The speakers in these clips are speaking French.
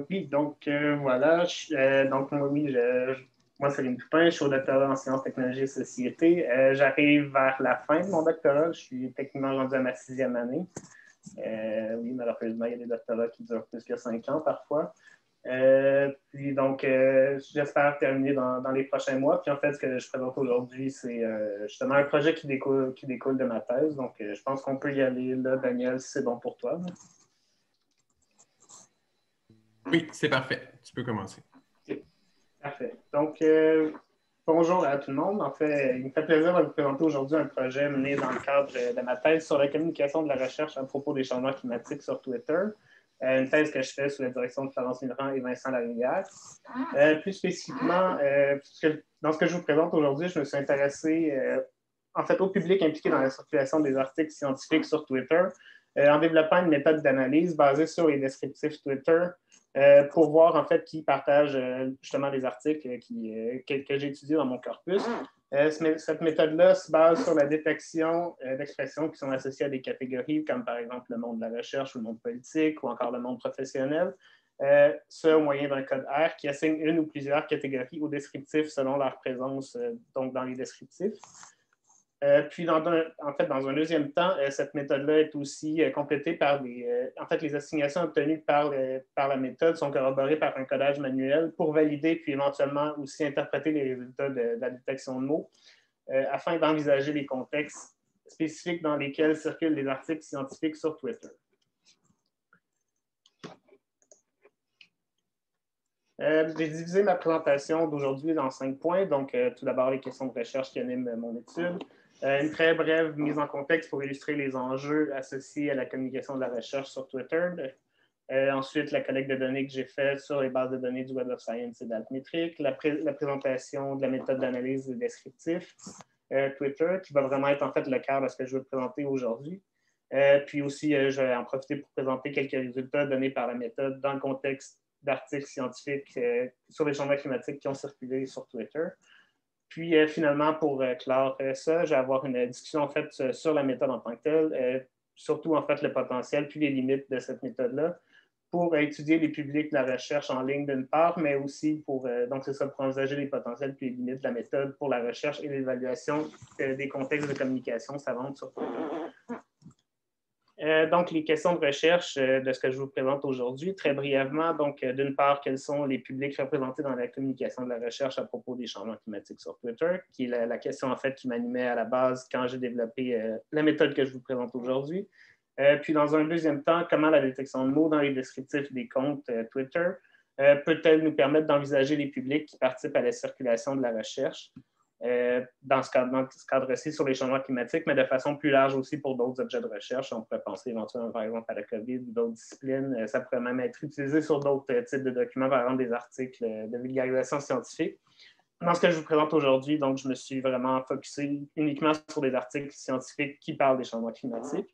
Oui, donc voilà. Donc, oui, moi, c'est Rémi Toupin, je suis au doctorat en sciences, technologies et société. J'arrive vers la fin de mon doctorat. Je suis techniquement rendu à ma 6e année. Oui, malheureusement, il y a des doctorats qui durent plus que 5 ans parfois. Puis donc, j'espère terminer dans les prochains mois. Puis en fait, ce que je présente aujourd'hui, c'est justement un projet qui découle de ma thèse. Donc, je pense qu'on peut y aller là, Daniel, si c'est bon pour toi. Oui, c'est parfait. Tu peux commencer. Okay. Parfait. Donc, bonjour à tout le monde. En fait, il me fait plaisir de vous présenter aujourd'hui un projet mené dans le cadre de ma thèse sur la communication de la recherche à propos des changements climatiques sur Twitter. Une thèse que je fais sous la direction de Florence Millerand et Vincent Larivière. Plus spécifiquement, dans ce que je vous présente aujourd'hui, je me suis intéressé en fait au public impliqué dans la circulation des articles scientifiques sur Twitter en développant une méthode d'analyse basée sur les descriptifs Twitter pour voir en fait qui partage justement les articles que j'ai étudiés dans mon corpus. Cette méthode-là se base sur la détection d'expressions qui sont associées à des catégories comme par exemple le monde de la recherche ou le monde politique ou encore le monde professionnel. Ce au moyen d'un code R qui assigne une ou plusieurs catégories aux descriptifs selon leur présence donc dans les descriptifs. Puis, dans un deuxième temps, cette méthode-là est aussi complétée par les assignations obtenues par la méthode sont corroborées par un codage manuel pour valider puis éventuellement aussi interpréter les résultats de la détection de mots afin d'envisager les contextes spécifiques dans lesquels circulent les articles scientifiques sur Twitter. J'ai divisé ma présentation d'aujourd'hui dans 5 points. Donc, tout d'abord, les questions de recherche qui animent mon étude. Une très brève mise en contexte pour illustrer les enjeux associés à la communication de la recherche sur Twitter. Ensuite, la collecte de données que j'ai faite sur les bases de données du Web of Science et d'Altmetric. La présentation de la méthode d'analyse des descriptifs Twitter, qui va vraiment être en fait le cœur de ce que je veux présenter aujourd'hui. Puis aussi, je vais en profiter pour présenter quelques résultats donnés par la méthode dans le contexte d'articles scientifiques sur les changements climatiques qui ont circulé sur Twitter. Puis finalement, pour clore ça, je vais avoir une discussion en fait sur la méthode en tant que telle, surtout en fait le potentiel puis les limites de cette méthode-là pour étudier les publics de la recherche en ligne d'une part, mais aussi donc c'est ça, pour envisager les potentiels puis les limites de la méthode pour la recherche et l'évaluation des contextes de communication savante sur Twitter. Donc, les questions de recherche de ce que je vous présente aujourd'hui, très brièvement. Donc, d'une part, quels sont les publics représentés dans la communication de la recherche à propos des changements climatiques sur Twitter, qui est la question, en fait, qui m'animait à la base quand j'ai développé la méthode que je vous présente aujourd'hui. Puis, dans un deuxième temps, comment la détection de mots dans les descriptifs des comptes Twitter peut-elle nous permettre d'envisager les publics qui participent à la circulation de la recherche dans ce cadre-ci sur les changements climatiques, mais de façon plus large aussi pour d'autres objets de recherche. On pourrait penser éventuellement, par exemple, à la COVID ou d'autres disciplines. Ça pourrait même être utilisé sur d'autres types de documents, par exemple des articles de vulgarisation scientifique. Dans ce que je vous présente aujourd'hui, donc, je me suis vraiment focusé uniquement sur des articles scientifiques qui parlent des changements climatiques.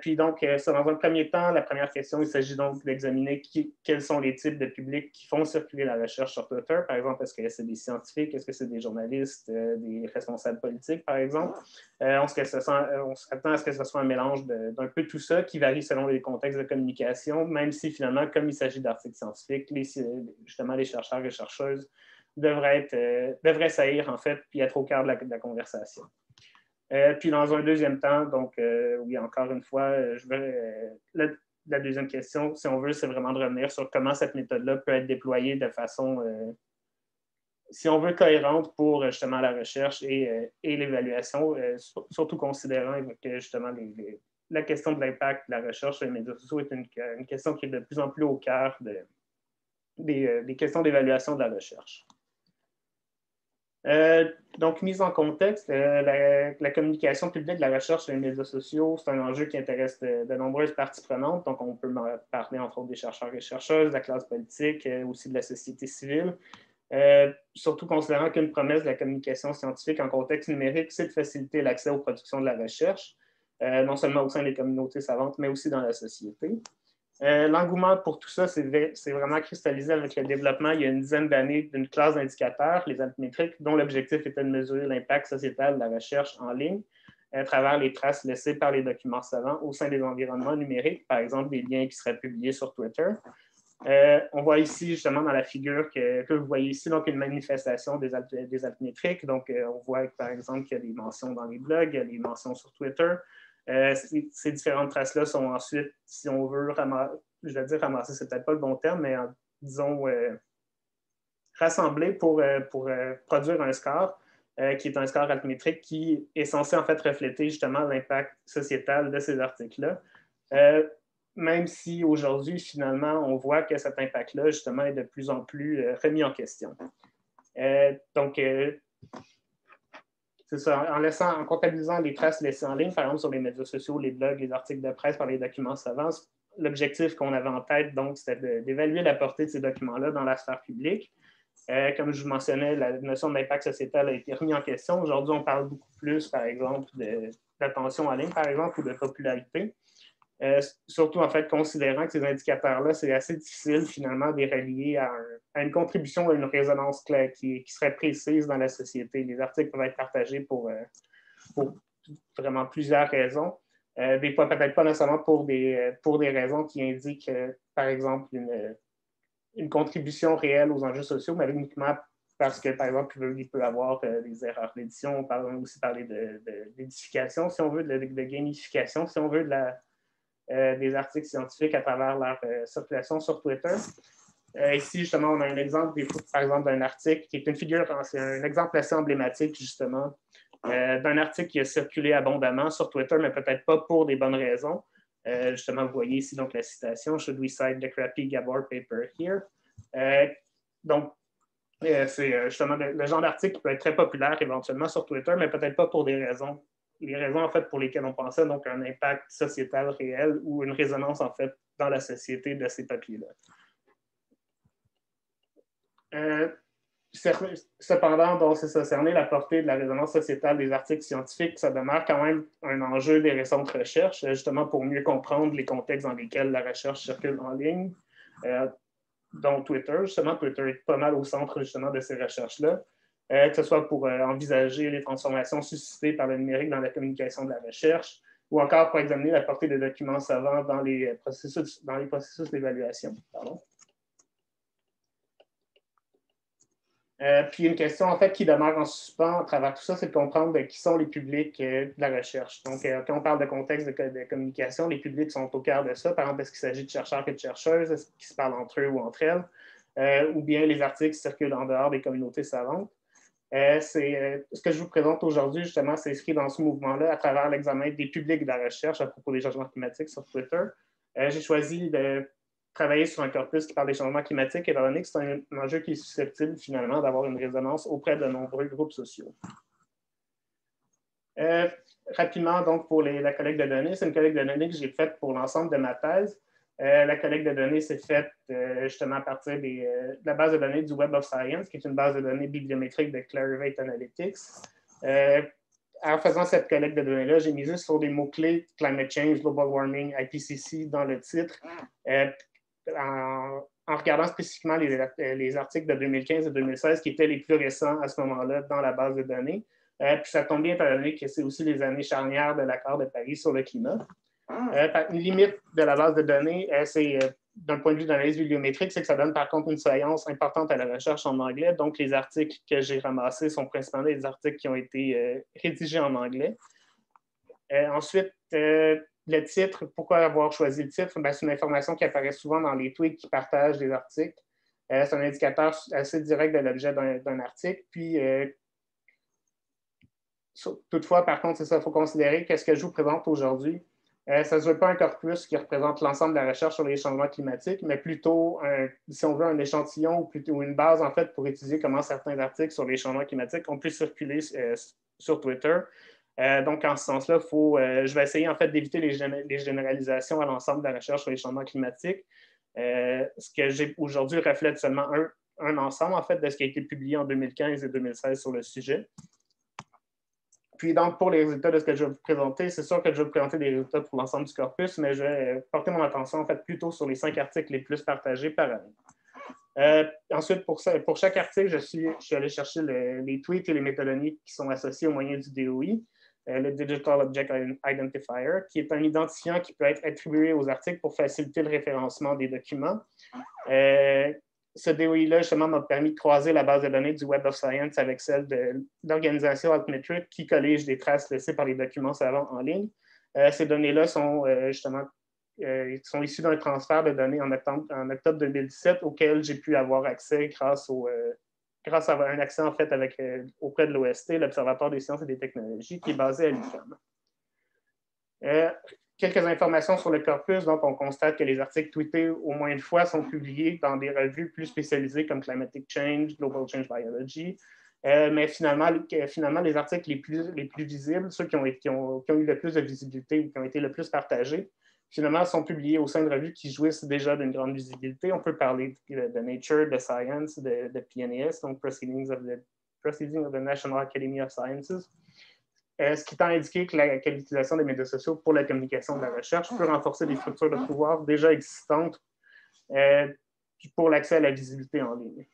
Puis donc, dans un premier temps, la première question, il s'agit donc d'examiner quels sont les types de publics qui font circuler la recherche sur Twitter. Par exemple, est-ce que c'est des scientifiques, est-ce que c'est des journalistes, des responsables politiques, par exemple. On s'attend à ce que ce soit un mélange d'un peu tout ça qui varie selon les contextes de communication, même si finalement, comme il s'agit d'articles scientifiques, justement, les chercheurs et chercheuses devraient s'haïr, en fait, puis être au cœur de la conversation. Puis dans un deuxième temps, donc oui, encore une fois, la deuxième question, si on veut, c'est vraiment de revenir sur comment cette méthode-là peut être déployée de façon, si on veut, cohérente pour justement la recherche et l'évaluation, surtout considérant que justement la question de l'impact de la recherche sur les médias sociaux est une question qui est de plus en plus au cœur des questions d'évaluation de la recherche. Donc, mise en contexte, la communication publique de la recherche sur les médias sociaux, c'est un enjeu qui intéresse de nombreuses parties prenantes. Donc, on peut parler entre autres des chercheurs et chercheuses, de la classe politique, aussi de la société civile. Surtout considérant qu'une promesse de la communication scientifique en contexte numérique, c'est de faciliter l'accès aux productions de la recherche, non seulement au sein des communautés savantes, mais aussi dans la société. L'engouement pour tout ça, c'est vraiment cristallisé avec le développement il y a une dizaine d'années d'une classe d'indicateurs, les altmétriques, dont l'objectif était de mesurer l'impact sociétal de la recherche en ligne à travers les traces laissées par les documents savants au sein des environnements numériques, par exemple des liens qui seraient publiés sur Twitter. On voit ici, justement, dans la figure que vous voyez ici, donc une manifestation des altmétriques. Donc, on voit, par exemple, qu'il y a des mentions dans les blogs, il y a des mentions sur Twitter. Ces différentes traces-là sont ensuite, si on veut ramasser, je vais dire ramasser, c'est peut-être pas le bon terme, mais disons rassemblées pour produire un score qui est un score altmétrique qui est censé en fait refléter justement l'impact sociétal de ces articles-là. Même si aujourd'hui, finalement, on voit que cet impact-là, justement, est de plus en plus remis en question. Donc, c'est ça, en comptabilisant les traces laissées en ligne, par exemple sur les médias sociaux, les blogs, les articles de presse par les documents savants, l'objectif qu'on avait en tête, donc, c'était d'évaluer la portée de ces documents-là dans la sphère publique. Comme je vous mentionnais, la notion d'impact sociétal a été remise en question. Aujourd'hui, on parle beaucoup plus, par exemple, d'attention en ligne, par exemple, ou de popularité. Surtout, en fait, considérant que ces indicateurs-là, c'est assez difficile, finalement, de les relier à une contribution, à une résonance claire qui serait précise dans la société. Les articles peuvent être partagés pour vraiment plusieurs raisons. Des fois, peut-être pas nécessairement pour des raisons qui indiquent, par exemple, une contribution réelle aux enjeux sociaux, mais uniquement parce que, par exemple, il peut y avoir des erreurs d'édition. On peut aussi parler d'édification, si on veut, de gamification, si on veut, des articles scientifiques à travers leur circulation sur Twitter. Ici, justement, on a un exemple, par exemple, d'un article qui est une figure, c'est un exemple assez emblématique, justement, d'un article qui a circulé abondamment sur Twitter, mais peut-être pas pour des bonnes raisons. Justement, vous voyez ici donc la citation « Should we cite the crappy Gabor paper here? » Donc, c'est justement le genre d'article qui peut être très populaire éventuellement sur Twitter, mais peut-être pas pour des raisons. Les raisons, en fait, pour lesquelles on pensait, donc un impact sociétal réel ou une résonance, en fait, dans la société de ces papiers-là. Cependant, donc, c'est ça, cerner la portée de la résonance sociétale des articles scientifiques, ça demeure quand même un enjeu des récentes recherches, justement pour mieux comprendre les contextes dans lesquels la recherche circule en ligne, dont Twitter. Justement, Twitter est pas mal au centre, justement, de ces recherches-là. Que ce soit pour envisager les transformations suscitées par le numérique dans la communication de la recherche, ou encore pour examiner la portée des documents savants dans les processus d'évaluation. Puis une question, en fait, qui demeure en suspens à travers tout ça, c'est de comprendre qui sont les publics de la recherche. Donc, quand on parle de contexte de communication, les publics sont au cœur de ça. Par exemple, est-ce qu'il s'agit de chercheurs et de chercheuses? Est-ce qu'ils se parlent entre eux ou entre elles? Ou bien les articles circulent en dehors des communautés savantes? Ce que je vous présente aujourd'hui, justement, s'inscrit dans ce mouvement-là à travers l'examen des publics de la recherche à propos des changements climatiques sur Twitter. J'ai choisi de travailler sur un corpus qui parle des changements climatiques, étant donné que c'est un enjeu qui est susceptible, finalement, d'avoir une résonance auprès de nombreux groupes sociaux. Rapidement, donc, pour la collecte de données, c'est une collecte de données que j'ai faite pour l'ensemble de ma thèse. La collecte de données s'est faite justement à partir de la base de données du Web of Science, qui est une base de données bibliométrique de Clarivate Analytics. En faisant cette collecte de données-là, j'ai misé sur des mots-clés Climate Change, Global Warming, IPCC dans le titre, en regardant spécifiquement les articles de 2015 et 2016 qui étaient les plus récents à ce moment-là dans la base de données. Puis ça tombe bien étant donné que c'est aussi les années charnières de l'accord de Paris sur le climat. Une limite de la base de données, c'est d'un point de vue d'analyse bibliométrique, c'est que ça donne par contre une surveillance importante à la recherche en anglais. Donc, les articles que j'ai ramassés sont principalement des articles qui ont été rédigés en anglais. Ensuite, le titre, pourquoi avoir choisi le titre? C'est une information qui apparaît souvent dans les tweets qui partagent des articles. C'est un indicateur assez direct de l'objet d'un article. Puis, toutefois, par contre, c'est ça, il faut considérer que ce que je vous présente aujourd'hui, ça ne se veut pas un corpus qui représente l'ensemble de la recherche sur les changements climatiques, mais plutôt, si on veut, un échantillon ou plutôt une base, en fait, pour étudier comment certains articles sur les changements climatiques ont pu circuler sur Twitter. Donc, en ce sens-là, je vais essayer, en fait, d'éviter les généralisations à l'ensemble de la recherche sur les changements climatiques. Ce que j'ai aujourd'hui reflète seulement un ensemble, en fait, de ce qui a été publié en 2015 et 2016 sur le sujet. Puis donc, pour les résultats de ce que je vais vous présenter, c'est sûr que je vais vous présenter des résultats pour l'ensemble du corpus, mais je vais porter mon attention en fait plutôt sur les 5 articles les plus partagés par année. Ensuite, pour chaque article, je suis allé chercher les tweets et les méthodologies qui sont associés au moyen du DOI. le Digital Object Identifier, qui est un identifiant qui peut être attribué aux articles pour faciliter le référencement des documents. Ce DOI-là, justement, m'a permis de croiser la base de données du Web of Science avec celle de l'organisation Altmetric qui collige des traces laissées par les documents savants en ligne. Ces données-là sont justement sont issues d'un transfert de données en octobre 2017 auquel j'ai pu avoir accès grâce à un accès en fait auprès de l'OST, l'Observatoire des sciences et des technologies, qui est basé à l'UQAM. Quelques informations sur le corpus. Donc, on constate que les articles tweetés au moins une fois sont publiés dans des revues plus spécialisées comme Climatic Change, Global Change Biology. Mais finalement, les articles les plus visibles, ceux qui ont eu le plus de visibilité ou qui ont été le plus partagés, finalement, sont publiés au sein de revues qui jouissent déjà d'une grande visibilité. On peut parler de Nature, de Science, de PNAS, donc Proceedings of the National Academy of Sciences. Ce qui tend à indiquer que l'utilisation des médias sociaux pour la communication de la recherche peut renforcer des structures de pouvoir déjà existantes pour l'accès à la visibilité en ligne.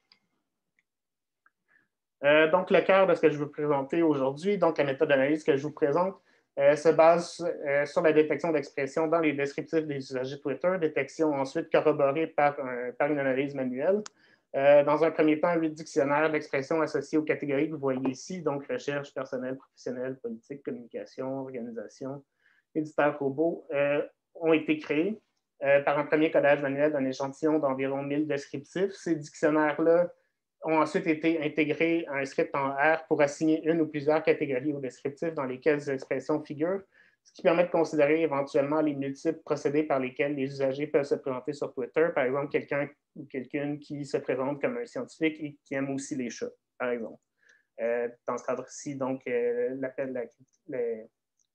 Donc, le cœur de ce que je veux présenter aujourd'hui, donc la méthode d'analyse que je vous présente, se base sur la détection d'expressions dans les descriptifs des usagers Twitter, détection ensuite corroborée par une analyse manuelle. Dans un premier temps, 8 dictionnaires d'expressions associés aux catégories que vous voyez ici, donc recherche, personnel, professionnel, politique, communication, organisation, éditeur robot, ont été créés par un premier codage manuel d'un échantillon d'environ 1000 descriptifs. Ces dictionnaires-là ont ensuite été intégrés à un script en R pour assigner une ou plusieurs catégories aux descriptifs dans lesquelles ces expressions figurent, ce qui permet de considérer éventuellement les multiples procédés par lesquels les usagers peuvent se présenter sur Twitter. Par exemple, quelqu'un ou quelqu'une qui se présente comme un scientifique et qui aime aussi les chats, par exemple. Dans ce cadre-ci, donc, le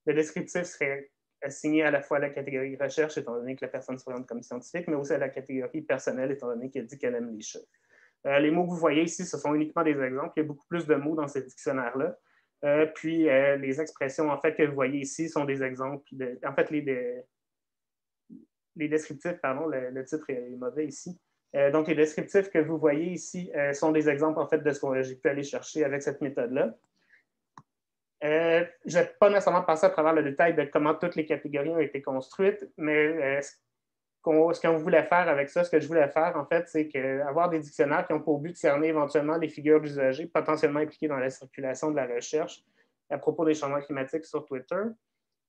descriptif serait assigné à la fois à la catégorie recherche, étant donné que la personne se présente comme scientifique, mais aussi à la catégorie personnelle, étant donné qu'elle dit qu'elle aime les chats. Les mots que vous voyez ici, ce sont uniquement des exemples. Il y a beaucoup plus de mots dans ces dictionnaires-là. Puis, les expressions, en fait, que vous voyez ici sont des exemples. En fait, les descriptifs, pardon, le titre est mauvais ici. Donc, les descriptifs que vous voyez ici sont des exemples, en fait, de ce que j'ai pu aller chercher avec cette méthode-là. Je ne vais pas nécessairement passer à travers le détail de comment toutes les catégories ont été construites, mais ce qu'on voulait faire avec ça, ce que je voulais faire, en fait, c'est avoir des dictionnaires qui ont pour but de cerner éventuellement les figures d'usagers potentiellement impliquées dans la circulation de la recherche à propos des changements climatiques sur Twitter.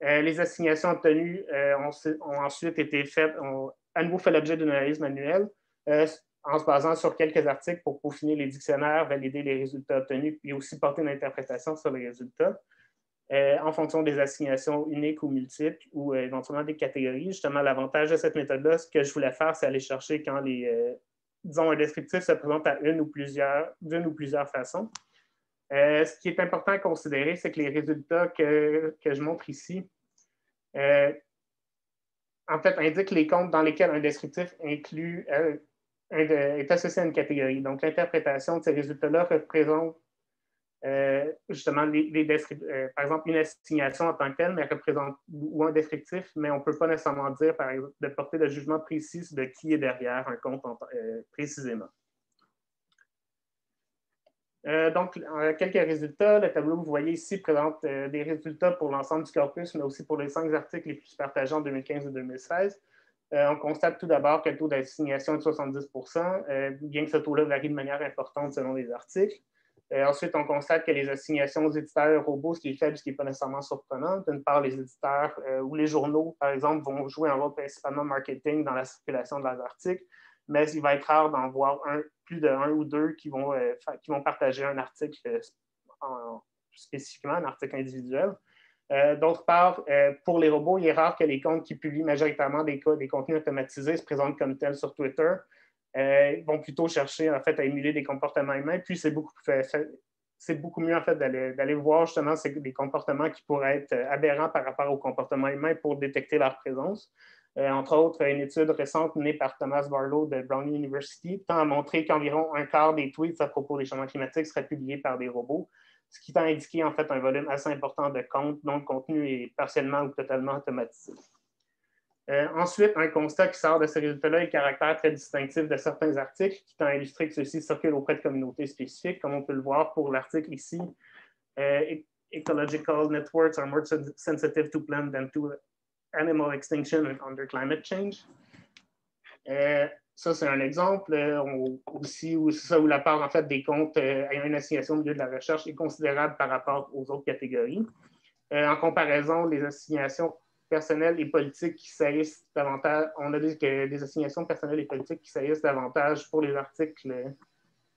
Les assignations obtenues ont ensuite été faites, ont à nouveau fait l'objet d'une analyse manuelle en se basant sur quelques articles pour peaufiner les dictionnaires, valider les résultats obtenus et aussi porter une interprétation sur les résultats. En fonction des assignations uniques ou multiples ou éventuellement des catégories. Justement, l'avantage de cette méthode-là, ce que je voulais faire, c'est aller chercher quand disons, un descriptif se présente à d'une ou plusieurs façons. Ce qui est important à considérer, c'est que les résultats que je montre ici, en fait, indiquent les comptes dans lesquels un descriptif est associé à une catégorie. Donc, l'interprétation de ces résultats-là représente justement par exemple, une assignation en tant que telle, mais représente ou un descriptif, mais on ne peut pas nécessairement dire, par exemple, de porter de jugement précis de qui est derrière un compte précisément. Donc, quelques résultats. Le tableau que vous voyez ici présente des résultats pour l'ensemble du corpus, mais aussi pour les 5 articles les plus partagés en 2015 et 2016. On constate tout d'abord que le taux d'assignation est de 70 bien que ce taux-là varie de manière importante selon les articles. Ensuite, on constate que les assignations aux éditeurs robots, ce qui est faible, ce qui n'est pas nécessairement surprenant. D'une part, les éditeurs ou les journaux, par exemple, vont jouer un rôle principalement marketing dans la circulation de leurs articles, mais il va être rare d'en voir plus de 1 ou 2 qui vont partager un article spécifiquement, un article individuel. D'autre part, pour les robots, il est rare que les comptes qui publient majoritairement des contenus automatisés se présentent comme tels sur Twitter. Ils vont plutôt chercher en fait, à émuler des comportements humains. Puis, c'est beaucoup mieux en fait, d'aller voir justement des comportements qui pourraient être aberrants par rapport aux comportements humains pour détecter leur présence. Entre autres, une étude récente menée par Thomas Barlow de Brown University tend à montrer qu'environ un quart des tweets à propos des changements climatiques seraient publiés par des robots, ce qui tend à indiquer en fait un volume assez important de comptes dont le contenu est partiellement ou totalement automatisé. Ensuite, un constat qui sort de ces résultats-là est le caractère très distinctif de certains articles qui tend à illustrer que ceux-ci circulent auprès de communautés spécifiques, comme on peut le voir pour l'article ici, ecological networks are more sensitive to plant than to animal extinction under climate change. Ça, c'est un exemple aussi où la part en fait, des comptes ayant une assignation au milieu de la recherche est considérable par rapport aux autres catégories. En comparaison, les assignations personnelles et politiques qui saillissent davantage, on a dit que des assignations personnelles et politiques qui saillissent davantage pour les articles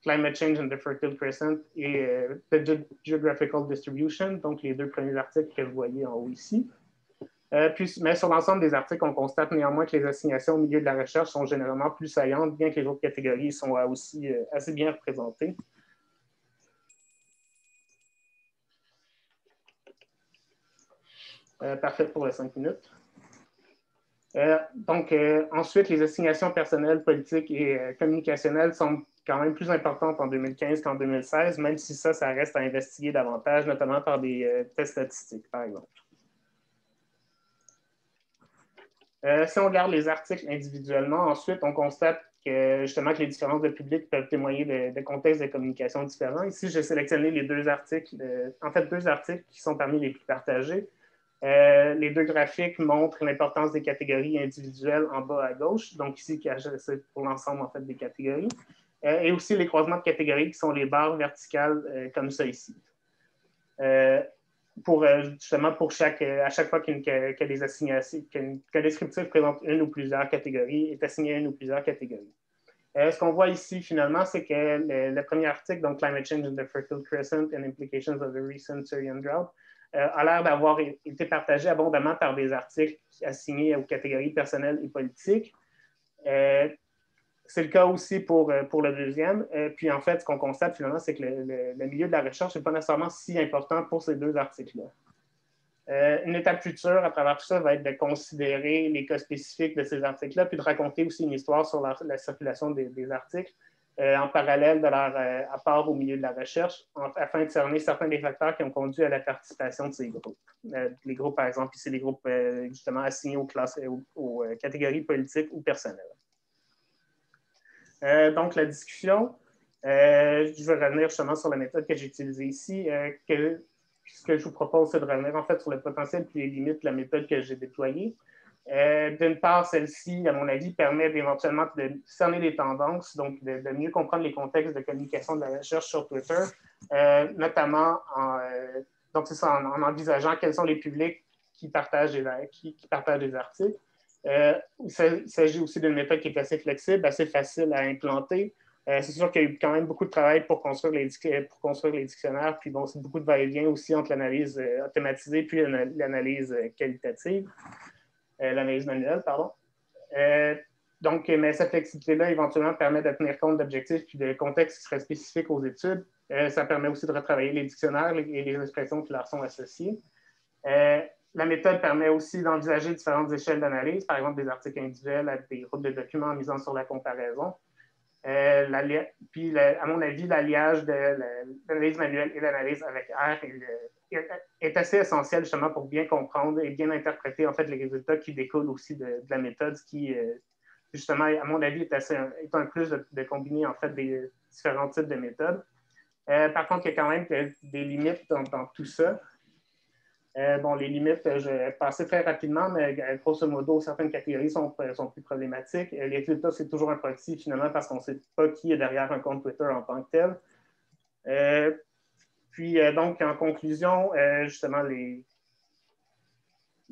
Climate Change and the Fertile Crescent et The Geographical Distribution, donc les deux premiers articles que vous voyez en haut ici. Mais sur l'ensemble des articles, on constate néanmoins que les assignations au milieu de la recherche sont généralement plus saillantes, bien que les autres catégories sont aussi assez bien représentées. Parfait pour les 5 minutes. Ensuite, les assignations personnelles, politiques et communicationnelles sont quand même plus importantes en 2015 qu'en 2016, même si ça reste à investiguer davantage, notamment par des tests statistiques, par exemple. Si on regarde les articles individuellement, ensuite, on constate que justement que les différences de public peuvent témoigner de contextes de communication différents. Ici, j'ai sélectionné les deux articles, deux articles qui sont parmi les plus partagés. Les deux graphiques montrent l'importance des catégories individuelles en bas à gauche, donc ici, c'est pour l'ensemble en fait, des catégories, et aussi les croisements de catégories qui sont les barres verticales comme ça ici. Justement, à chaque fois qu'un descriptif présente une ou plusieurs catégories, est assigné à une ou plusieurs catégories. Ce qu'on voit ici, finalement, c'est que le premier article, donc Climate Change in the Fertile Crescent and Implications of the Recent Syrian Drought, a l'air d'avoir été partagé abondamment par des articles assignés aux catégories personnelles et politiques. C'est le cas aussi pour le deuxième. Puis en fait, ce qu'on constate finalement, c'est que le milieu de la recherche n'est pas nécessairement si important pour ces deux articles-là. Une étape future à travers tout ça va être de considérer les cas spécifiques de ces articles-là, puis de raconter aussi une histoire sur la circulation des articles en parallèle de leur apport au milieu de la recherche, afin de cerner certains des facteurs qui ont conduit à la participation de ces groupes. Les groupes, par exemple, ici, les groupes justement assignés aux catégories politiques ou personnelles. Donc, la discussion, je vais revenir justement sur la méthode que j'ai utilisée ici. Ce que je vous propose, c'est de revenir en fait sur le potentiel et les limites de la méthode que j'ai déployée. D'une part, celle-ci, à mon avis, permet éventuellement de cerner les tendances, donc de mieux comprendre les contextes de communication de la recherche sur Twitter, notamment en envisageant quels sont les publics qui partagent des articles. Il s'agit aussi d'une méthode qui est assez flexible, assez facile à implanter. C'est sûr qu'il y a eu quand même beaucoup de travail pour construire les dictionnaires, puis bon, c'est beaucoup de va-et-vient aussi entre l'analyse automatisée puis l'analyse qualitative, l'analyse manuelle, pardon. Mais cette flexibilité-là, éventuellement, permet de tenir compte d'objectifs puis de contextes qui seraient spécifiques aux études. Ça permet aussi de retravailler les dictionnaires et les expressions qui leur sont associées. La méthode permet aussi d'envisager différentes échelles d'analyse, par exemple des articles individuels avec des groupes de documents en misant sur la comparaison. Puis, à mon avis, l'alliage de l'analyse manuelle et l'analyse avec R est assez essentiel justement pour bien comprendre et bien interpréter en fait les résultats qui découlent aussi de la méthode, ce qui, justement, à mon avis, est un plus de combiner en fait des différents types de méthodes. Par contre, il y a quand même des limites dans tout ça. Les limites, je vais passer très rapidement, mais grosso modo, certaines catégories sont plus problématiques. Les résultats, c'est toujours un proxy, finalement, parce qu'on ne sait pas qui est derrière un compte Twitter en tant que tel. Donc, en conclusion, justement,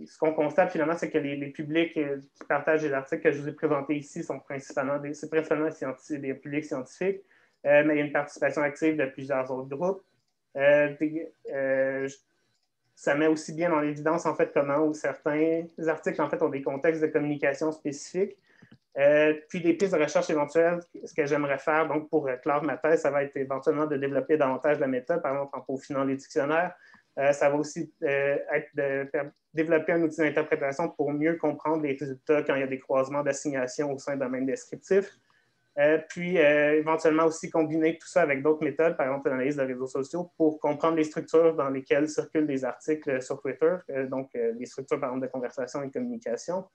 ce qu'on constate, finalement, c'est que les publics qui partagent les articles que je vous ai présentés ici sont principalement des publics scientifiques, mais il y a une participation active de plusieurs autres groupes. Ça met aussi bien en évidence en fait comment certains articles en fait ont des contextes de communication spécifiques. Puis des pistes de recherche éventuelles, ce que j'aimerais faire donc pour clore ma thèse, ça va être éventuellement de développer davantage la méthode, par exemple en peaufinant les dictionnaires. Ça va aussi être de développer un outil d'interprétation pour mieux comprendre les résultats quand il y a des croisements d'assignation au sein d'un même descriptif. Puis éventuellement aussi combiner tout ça avec d'autres méthodes, par exemple l'analyse de réseaux sociaux, pour comprendre les structures dans lesquelles circulent des articles sur Twitter, donc les structures par exemple de conversation et de communication.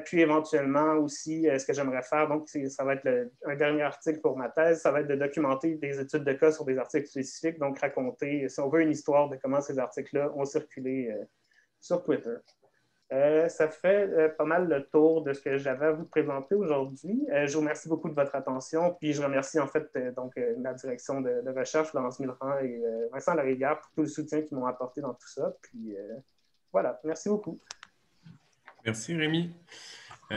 Puis éventuellement aussi, ce que j'aimerais faire, donc ça va être un dernier article pour ma thèse, ça va être de documenter des études de cas sur des articles spécifiques, donc raconter, si on veut, une histoire de comment ces articles-là ont circulé sur Twitter. Ça fait pas mal le tour de ce que j'avais à vous présenter aujourd'hui. Je vous remercie beaucoup de votre attention, puis je remercie en fait la direction de recherche, Laurence Millerand et Vincent Larivière pour tout le soutien qu'ils m'ont apporté dans tout ça. Puis voilà, merci beaucoup. Merci, Rémi.